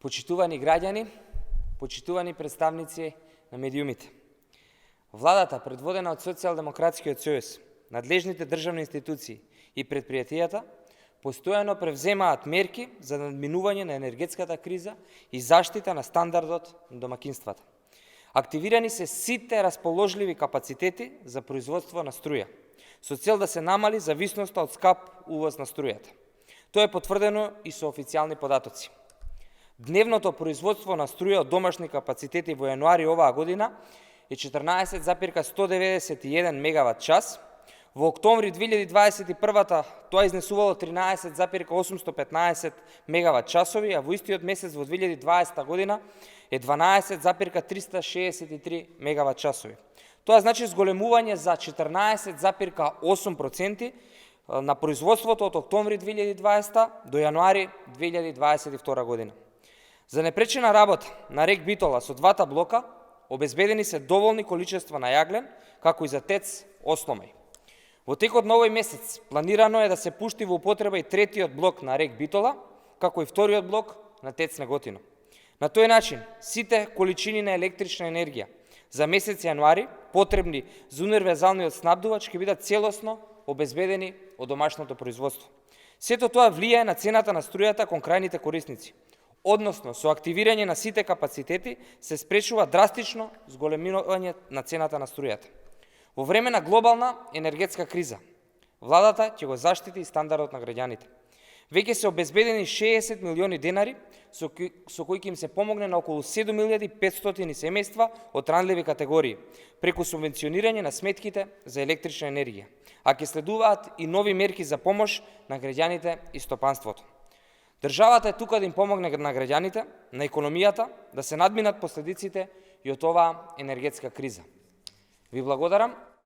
Почитувани граѓани, почитувани представници на медиумите. Владата, предводена од Социјалдемократскиот сојуз, надлежните државни институции и предпријатијата, постојано превземаат мерки за надминување на енергетската криза и заштита на стандардот на домакинствата. Активирани се сите расположливи капацитети за производство на струја, со цел да се намали зависноста од скап увоз на струјата. Тоа е потврдено и со официјални податоци. Дневното производство на струја од домашни капацитети во јануари оваа година е 14,191 мегават час, во октомври 2021 тоа изнесувало 13,815 мегават часови, а во истиот месец во 2020 година е 12,363 мегават часови. Тоа значи зголемување за 14,8% на производството од октомври 2020 до јануари 2022 година. За непречена работа на рек Битола со двата блока обезбедени се доволни количества на јаглен, како и за ТЕЦ Осломај. Во текот на овој месец планирано е да се пушти во употреба и третиот блок на рек Битола, како и вториот блок на ТЕЦ Неготино. На тој начин, сите количини на електрична енергија за месец јануари, потребни за универзалниот снабдувач, ќе бидат целосно обезбедени од домашното производство. Сето тоа влијае на цената на струјата кон крајните корисници. Односно, со активирање на сите капацитети се спречува драстично зголемување на цената на струјата. Во време на глобална енергетска криза, владата ќе го заштити стандардот на граѓаните. Веќе се обезбедени 60 милиони денари, со кои ќе им се помогне на околу 7500 семејства од ранливи категории, преку субвенционирање на сметките за електрична енергија, а ќе следуваат и нови мерки за помош на граѓаните и стопанството. Државата е тука да им помогне на граѓаните, на економијата, да се надминат последиците и од оваа енергетска криза. Ви благодарам.